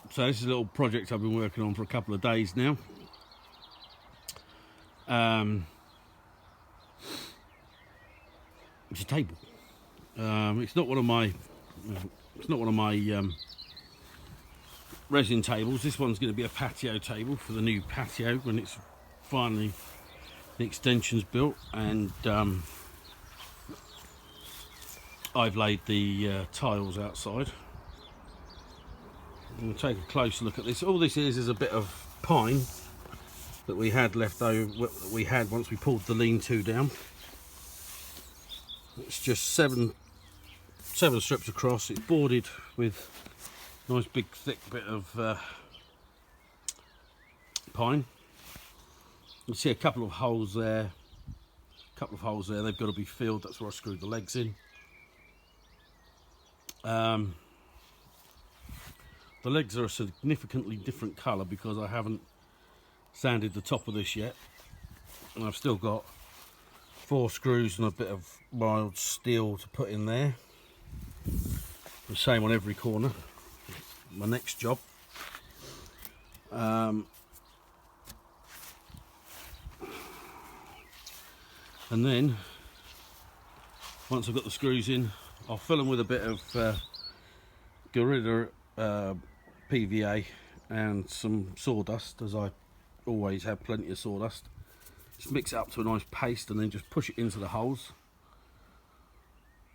So this is a little project I've been working on for a couple of days now. It's a table. It's not one of my resin tables. This one's going to be a patio table for the new patio when it's finally the extension's built, and I've laid the tiles outside. We'll take a closer look at this. All this is a bit of pine that we had left over, that we had once we pulled the lean-to down. It's just seven strips across. It's boarded with a nice big thick bit of pine. You see a couple of holes there. They've got to be filled. That's where I screwed the legs in. The legs are a significantly different colour because I haven't sanded the top of this yet, and I've still got 4 screws and a bit of mild steel to put in there. The same on every corner. My next job. And then once I've got the screws in, I'll fill them with a bit of Gorilla PVA and some sawdust, as I always have plenty of sawdust. Just mix it up to a nice paste and then just push it into the holes.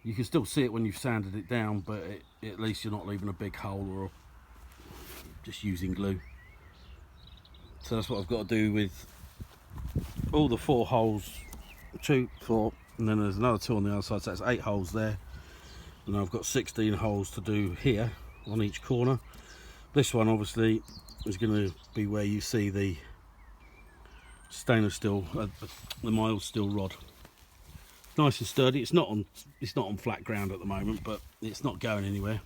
You can still see it when you've sanded it down, but at least you're not leaving a big hole or just using glue. So that's what I've got to do with all the 4 holes, 2, 4, and then there's another 2 on the other side, so that's 8 holes there. And I've got 16 holes to do here on each corner. This one obviously is going to be where you see the stainless steel, the mild steel rod. Nice and sturdy. It's not on flat ground at the moment, but it's not going anywhere.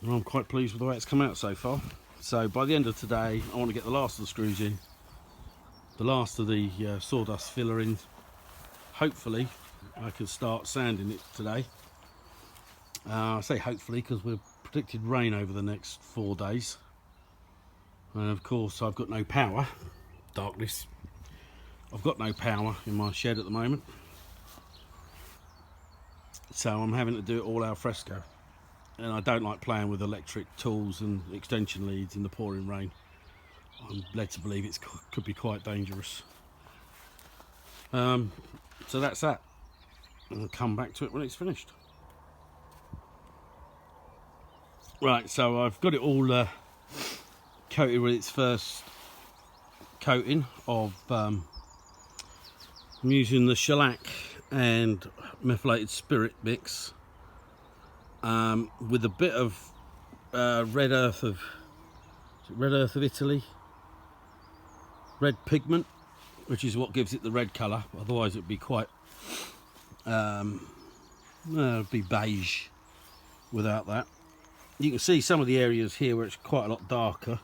And I'm quite pleased with the way it's come out so far. So by the end of today, I want to get the last of the screws in, the last of the sawdust filler in. Hopefully I can start sanding it today. I say hopefully because we're predicted rain over the next 4 days, and of course I've got no power. Darkness. I've got no power in my shed at the moment, so I'm having to do it all al fresco, and I don't like playing with electric tools and extension leads in the pouring rain. I'm led to believe it could be quite dangerous. So that's that. I'll come back to it when it's finished. Right, so I've got it all coated with its first coating of I'm using the shellac and methylated spirit mix with a bit of red earth of Italy, red pigment, which is what gives it the red colour. Otherwise it'd be quite it'd be beige without that. You can see some of the areas here where it's quite a lot darker.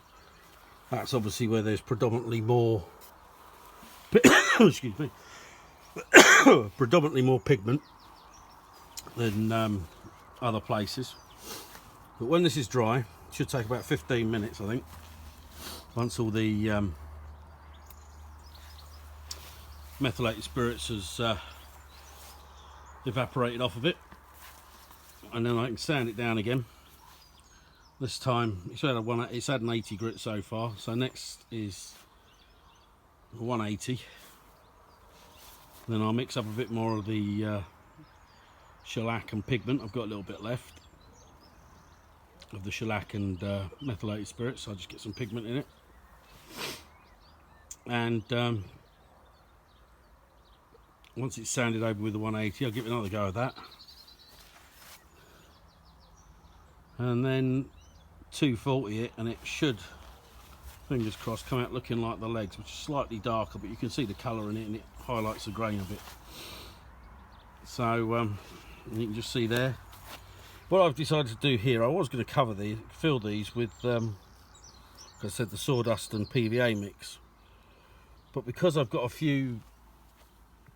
That's obviously where there's predominantly more excuse me, predominantly more pigment than other places. But when this is dry, it should take about 15 minutes, I think, once all the methylated spirits has evaporated off of it, and then I can sand it down again. This time it's had an 80 grit so far, so next is 180. Then I'll mix up a bit more of the shellac and pigment. I've got a little bit left of the shellac and methylated spirits, so I'll just get some pigment in it. And once it's sanded over with the 180, I'll give it another go of that. And then 240 it, and it should, fingers crossed, come out looking like the legs, which is slightly darker, but you can see the colour in it and it highlights the grain of it. So you can just see there. What I've decided to do here, I was going to fill these with, like I said, the sawdust and PVA mix. But because I've got a few,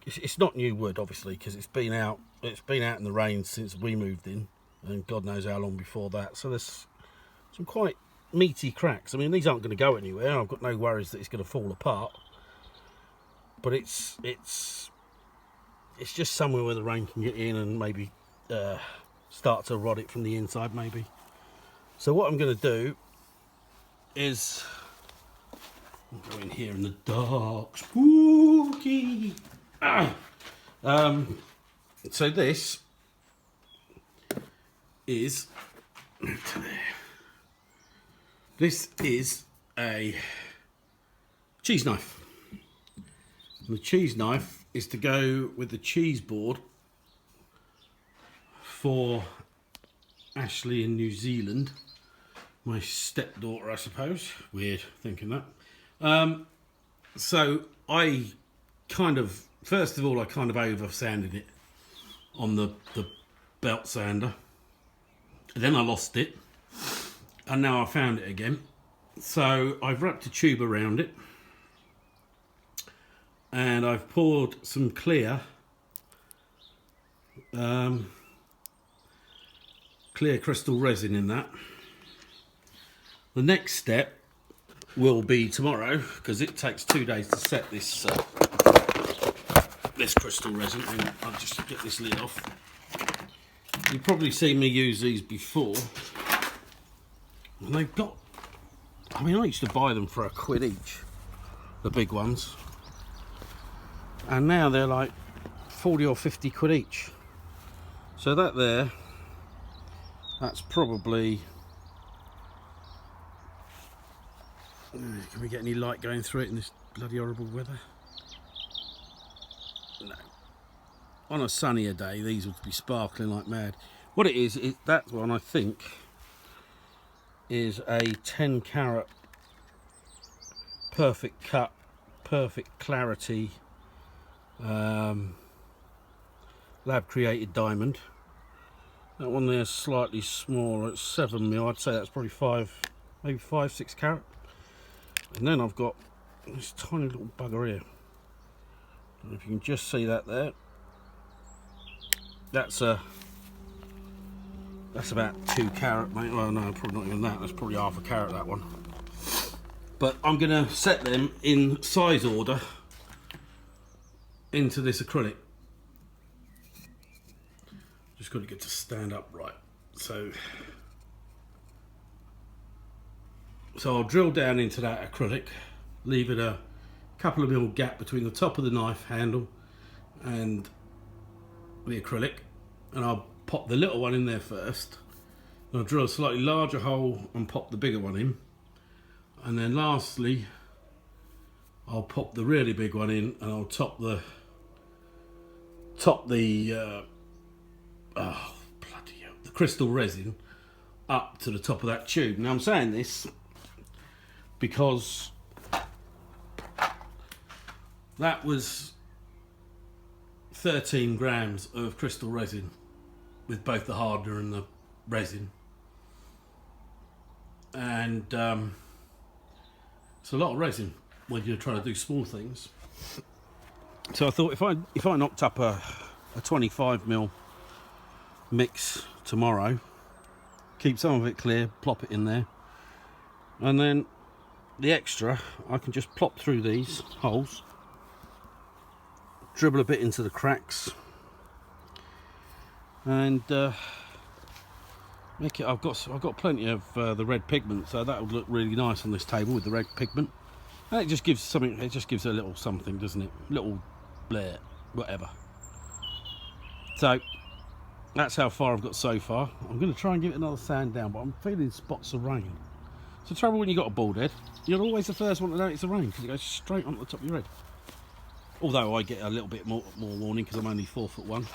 it's not new wood obviously, because it's been out in the rain since we moved in. and God knows how long before that. So there's some quite meaty cracks. I mean, these aren't going to go anywhere. I've got no worries that it's going to fall apart, but it's just somewhere where the rain can get in and maybe start to rot it from the inside, maybe. So what I'm going to do is go in here in the dark, spooky. So this is a cheese knife. And the cheese knife is to go with the cheese board for Ashley in New Zealand, my stepdaughter, I suppose. Weird thinking that. So I kind of, first of all, I kind of over sanded it on the belt sander. And then I lost it, and now I found it again. So I've wrapped a tube around it, and I've poured some clear crystal resin in that. The next step will be tomorrow, because it takes 2 days to set this this crystal resin. And I'll just get this lid off. You've probably seen me use these before, and they've got, I mean, I used to buy them for £1 each, the big ones, and now they're like 40 or 50 quid each. So that there, that's probably, can we get any light going through it in this bloody horrible weather? No. On a sunnier day, these would be sparkling like mad. What it is that one, I think, is a 10 carat perfect cut, perfect clarity lab created diamond. That one there is slightly smaller, it's 7mm. I'd say that's probably maybe 5-6 carat. And then I've got this tiny little bugger here. I don't know if you can just see that there. That's about 2 carat, mate. Well, no, probably not even that. That's probably half a carat, that one. But I'm going to set them in size order into this acrylic. Just got to get to stand up right. So I'll drill down into that acrylic, leave it a couple of mil gap between the top of the knife handle and the acrylic, and I'll pop the little one in there first. I'll drill a slightly larger hole and pop the bigger one in, and then lastly I'll pop the really big one in, and I'll top the the crystal resin up to the top of that tube. Now I'm saying this because that was 13 grams of crystal resin with both the hardener and the resin, and it's a lot of resin when you're trying to do small things. So I thought if I knocked up a 25mm mix tomorrow, keep some of it clear, plop it in there, and then the extra I can just plop through these holes, dribble a bit into the cracks, and make it. I've got plenty of the red pigment, so that would look really nice on this table with the red pigment. And it just gives something. It just gives a little something, doesn't it? Little blare, whatever. So that's how far I've got so far. I'm going to try and give it another sand down, but I'm feeling spots of rain. It's the trouble when you got a bald head. You're always the first one to notice the rain because it goes straight onto the top of your head. Although I get a little bit more warning because I'm only 4'1",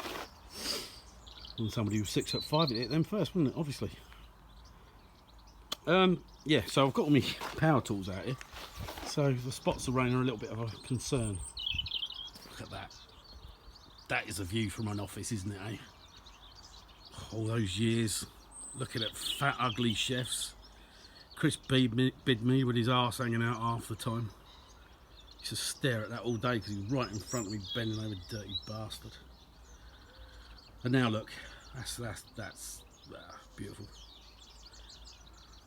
and somebody who's 6'5", it'd hit them first, wouldn't it? Obviously. Yeah. So I've got all my power tools out here. So the spots of rain are a little bit of a concern. Look at that. That is a view from an office, isn't it? Eh? All those years looking at fat, ugly chefs. Chris bid me with his arse hanging out half the time. I used to stare at that all day because he was right in front of me, bending over, dirty bastard. And now look, that's Beautiful.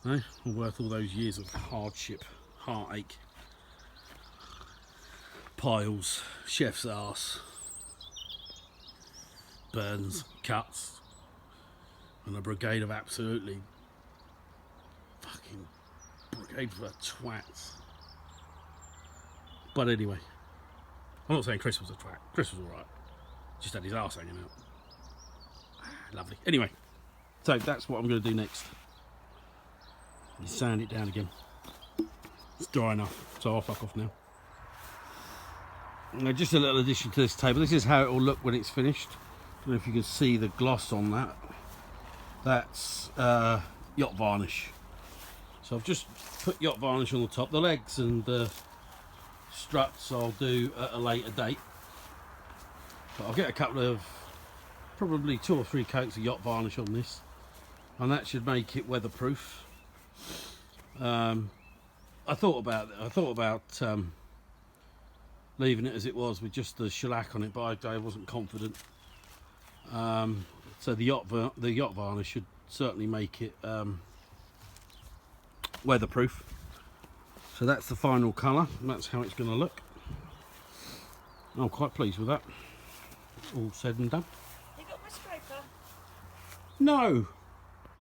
Eh? All worth all those years of hardship, heartache, piles, chef's arse, burns, cuts, and a brigade of absolutely fucking brigade for twats. But anyway, I'm not saying Chris was a twat. Chris was alright. Just had his arse hanging out. Lovely. Anyway, so that's what I'm going to do next. Sand it down again. It's dry enough, so I'll fuck off now. Now, just a little addition to this table. This is how it will look when it's finished. I don't know if you can see the gloss on that. That's yacht varnish. So I've just put yacht varnish on the top. The legs and the struts I'll do at a later date. But I'll get a couple of, probably 2 or 3 coats of yacht varnish on this, and that should make it weatherproof. I thought about leaving it as it was with just the shellac on it, but I wasn't confident. So the yacht varnish should certainly make it weatherproof. So that's the final colour, and that's how it's going to look. I'm quite pleased with that. All said and done. You got my scraper? No.